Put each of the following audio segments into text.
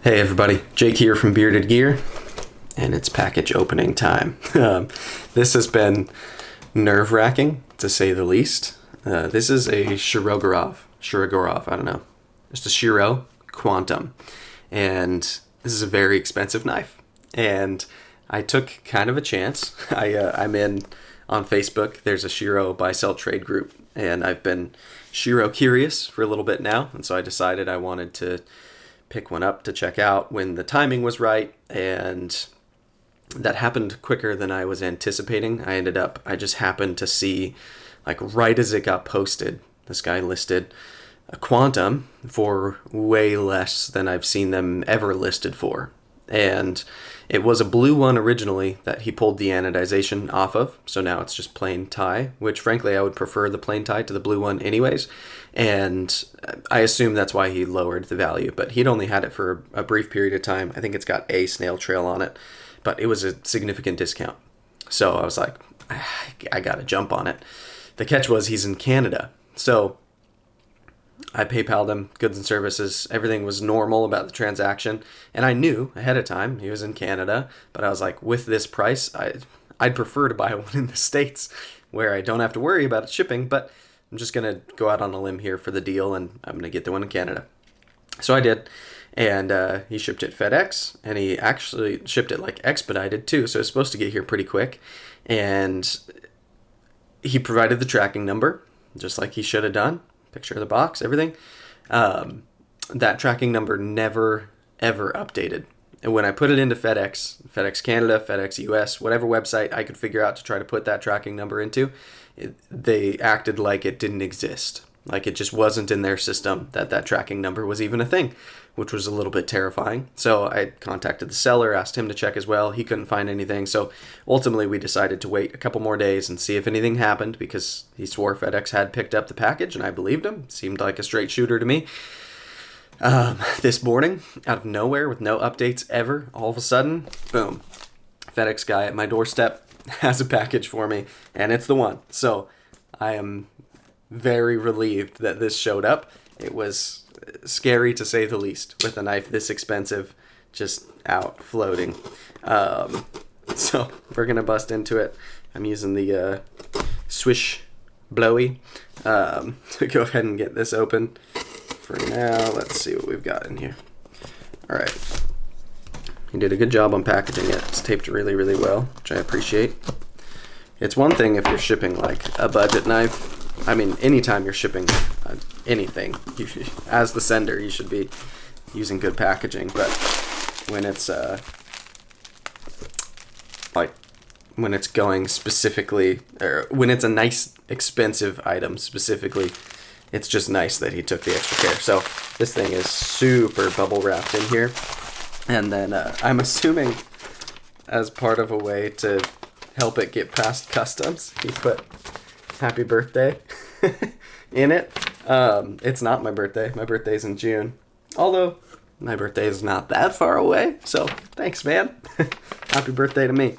Hey everybody, Jake here from Bearded Gear, and it's package opening time. This has been nerve-wracking, to say the least. This is a Shirogorov, I don't know. It's a Shiro Quantum, and this is a very expensive knife. And I took kind of a chance. I'm in on Facebook. There's a Shiro buy-sell trade group, and I've been Shiro curious for a little bit now, and so I decided I wanted to pick one up to check out when the timing was right, and that happened quicker than I was anticipating. I just happened to see, like right as it got posted, this guy listed a Quantum for way less than I've seen them ever listed for. And it was a blue one originally that he pulled the anodization off of, so now it's just plain tie, which frankly I would prefer the plain tie to the blue one anyways, and I assume that's why he lowered the value, but he'd only had it for a brief period of time. I think it's got a snail trail on it, but it was a significant discount. So I was like, I gotta jump on it. The catch was he's in Canada, so I PayPal'd him, goods and services, everything was normal about the transaction, and I knew ahead of time he was in Canada, but I was like, with this price, I'd prefer to buy one in the States where I don't have to worry about it shipping, but I'm just going to go out on a limb here for the deal, and I'm going to get the one in Canada. So I did, and he shipped it FedEx, and he actually shipped it like expedited too, so it's supposed to get here pretty quick, and he provided the tracking number, just like he should have done. Picture of the box, everything. That tracking number never, ever updated. And when I put it into FedEx Canada, FedEx US, whatever website I could figure out to try to put that tracking number into, they acted like it didn't exist. Like it just wasn't in their system that tracking number was even a thing, which was a little bit terrifying. So I contacted the seller, asked him to check as well. He couldn't find anything. So ultimately we decided to wait a couple more days and see if anything happened, because he swore FedEx had picked up the package, and I believed him. Seemed like a straight shooter to me. This morning, out of nowhere, with no updates ever, all of a sudden, boom, FedEx guy at my doorstep has a package for me, and it's the one. So I am very relieved that this showed up. It was scary to say the least, with a knife this expensive just out floating. So we're gonna bust into it. I'm using the Swish Blowy to go ahead and get this open. For now, let's see what we've got in here. All right, he did a good job on packaging it. It's taped really, really well, which I appreciate. It's one thing if you're shipping like a budget knife. I mean, anytime you're shipping anything, as the sender, you should be using good packaging. But when it's when it's going specifically, or when it's a nice, expensive item specifically, it's just nice that he took the extra care. So this thing is super bubble wrapped in here, and then I'm assuming as part of a way to help it get past customs, he put happy birthday in it. It's not my birthday. My birthday's in June. Although, my birthday is not that far away. So, thanks, man. Happy birthday to me.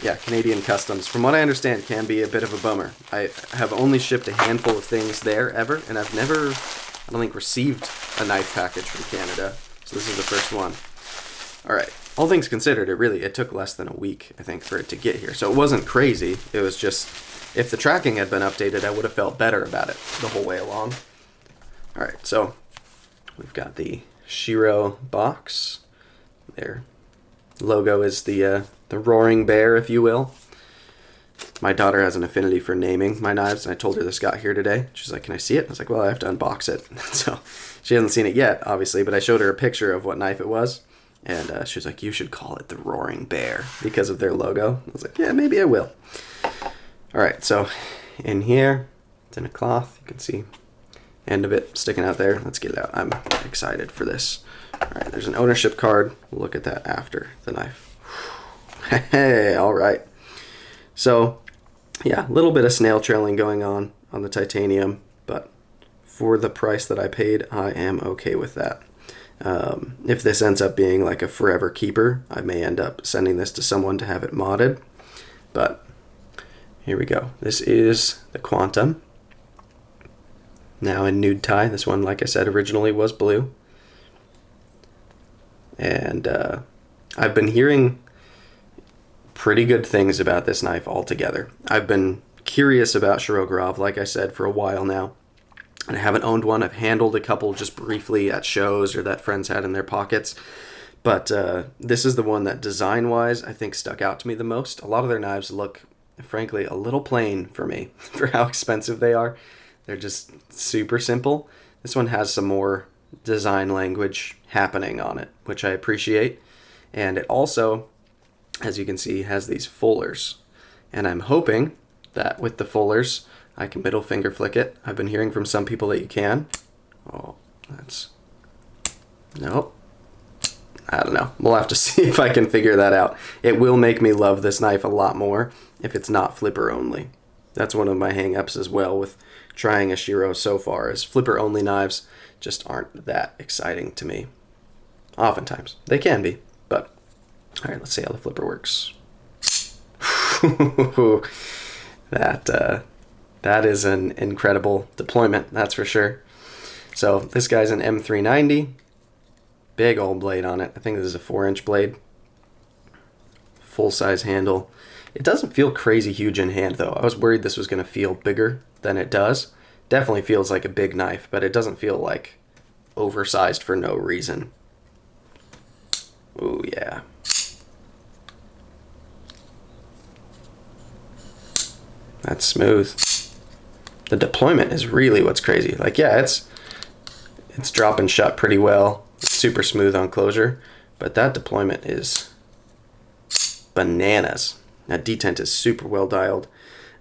Yeah, Canadian customs, from what I understand, can be a bit of a bummer. I have only shipped a handful of things there ever, and I've never, I don't think, received a knife package from Canada. So this is the first one. All right. All things considered, it took less than a week, I think, for it to get here. So it wasn't crazy. It was just, if the tracking had been updated, I would have felt better about it the whole way along. All right, so we've got the Shiro box. Their logo is the roaring bear, if you will. My daughter has an affinity for naming my knives, and I told her this got here today. She's like, can I see it? I was like, well, I have to unbox it. So she hasn't seen it yet, obviously, but I showed her a picture of what knife it was. And she was like, you should call it the Roaring Bear because of their logo. I was like, yeah, maybe I will. All right, so in here, it's in a cloth. You can see end of it sticking out there. Let's get it out. I'm excited for this. All right, there's an ownership card. We'll look at that after the knife. Hey, all right. So, yeah, a little bit of snail trailing going on the titanium, but for the price that I paid, I am okay with that. If this ends up being like a forever keeper, I may end up sending this to someone to have it modded. But here we go. This is the Quantum. Now in nude tie. This one, like I said, originally was blue. And I've been hearing pretty good things about this knife altogether. I've been curious about Shirogorov, like I said, for a while now. And I haven't owned one. I've handled a couple just briefly at shows or that friends had in their pockets. But this is the one that design-wise I think stuck out to me the most. A lot of their knives look, frankly, a little plain for me for how expensive they are. They're just super simple. This one has some more design language happening on it, which I appreciate. And it also, as you can see, has these fullers. And I'm hoping that with the fullers, I can middle finger flick it. I've been hearing from some people that you can. Oh, that's... Nope. I don't know. We'll have to see if I can figure that out. It will make me love this knife a lot more if it's not flipper only. That's one of my hang-ups as well with trying a Shiro so far, is flipper only knives just aren't that exciting to me. Oftentimes. They can be, but alright, let's see how the flipper works. That is an incredible deployment, that's for sure. So this guy's an M390. Big old blade on it. I think this is a 4-inch blade. Full-size handle. It doesn't feel crazy huge in hand, though. I was worried this was going to feel bigger than it does. Definitely feels like a big knife, but it doesn't feel like oversized for no reason. Ooh, yeah. That's smooth. The deployment is really what's crazy. Like, yeah, it's dropping shut pretty well. It's super smooth on closure, but that deployment is bananas. That detent is super well dialed.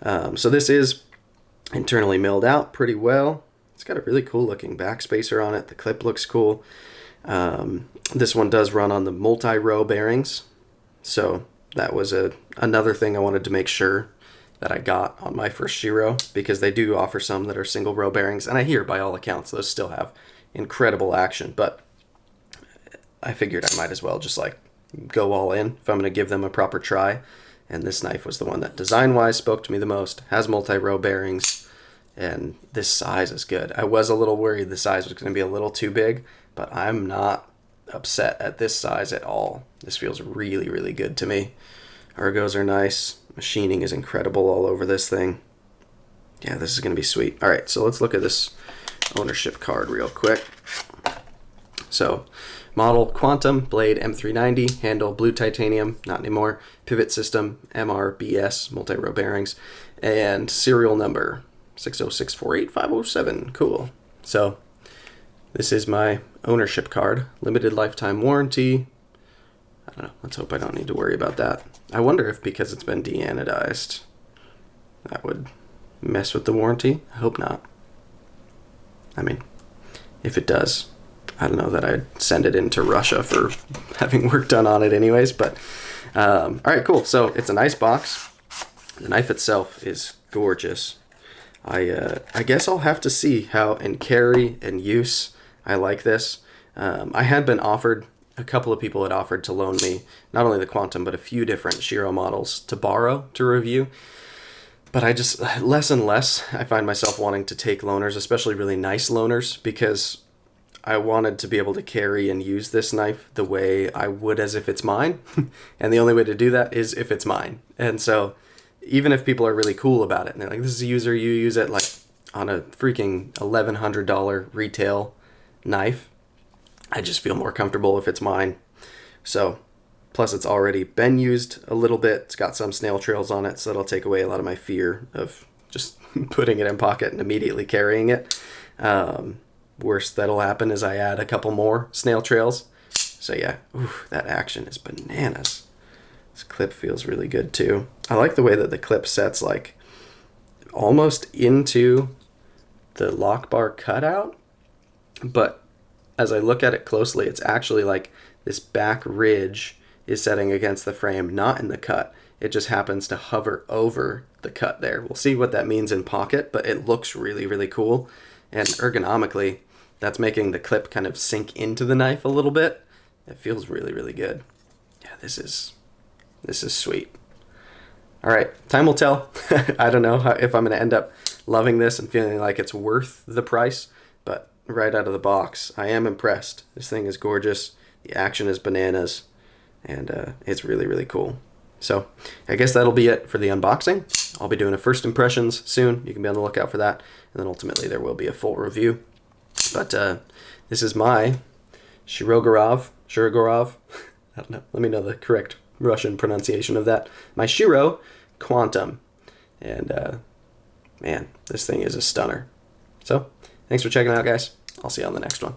So this is internally milled out pretty well. It's got a really cool looking backspacer on it. The clip looks cool. This one does run on the multi-row bearings. So that was another thing I wanted to make sure that I got on my first Shiro, because they do offer some that are single row bearings. And I hear by all accounts those still have incredible action, but I figured I might as well just like go all in if I'm going to give them a proper try. And this knife was the one that design-wise spoke to me the most. Has multi-row bearings, and this size is good. I was a little worried the size was going to be a little too big, but I'm not upset at this size at all. This feels really, really good to me. Ergos are nice. Machining is incredible all over this thing. Yeah, this is going to be sweet. All right, so let's look at this ownership card real quick. So, model Quantum, blade M390, handle blue titanium, not anymore, pivot system MRBS, multi-row bearings, and serial number 60648-507. Cool. So, this is my ownership card, limited lifetime warranty. I don't know, let's hope I don't need to worry about that. I wonder if because it's been deanodized, that would mess with the warranty. I hope not. I mean, if it does, I don't know that I'd send it into Russia for having work done on it anyways, but all right, cool. So it's a nice box. The knife itself is gorgeous. I guess I'll have to see how in carry and use I like this. I had been offered, a couple of people had offered to loan me not only the Quantum, but a few different Shiro models to borrow to review. But I just, less and less, I find myself wanting to take loaners, especially really nice loaners, because I wanted to be able to carry and use this knife the way I would as if it's mine. And the only way to do that is if it's mine. And so even if people are really cool about it, and they're like, this is a user, you use it like on a freaking $1,100 retail knife, I just feel more comfortable if it's mine. So, plus it's already been used a little bit. It's got some snail trails on it, so that'll take away a lot of my fear of just putting it in pocket and immediately carrying it. Worst that'll happen is I add a couple more snail trails. So yeah, ooh, that action is bananas. This clip feels really good too. I like the way that the clip sets like almost into the lock bar cutout, but as I look at it closely, it's actually like this back ridge is setting against the frame, not in the cut. It just happens to hover over the cut there. We'll see what that means in pocket, but it looks really, really cool. And ergonomically, that's making the clip kind of sink into the knife a little bit. It feels really, really good. Yeah, this is sweet. All right, time will tell. I don't know if I'm going to end up loving this and feeling like it's worth the price, but right out of the box, I am impressed. This thing is gorgeous. The action is bananas, and it's really, really cool. So I guess that'll be it for the unboxing. I'll be doing a first impressions soon. You can be on the lookout for that. And then ultimately there will be a full review. But this is my Shirogorov, I don't know, let me know the correct Russian pronunciation of that. My Shiro Quantum. And man, this thing is a stunner. So thanks for checking it out, guys. I'll see you on the next one.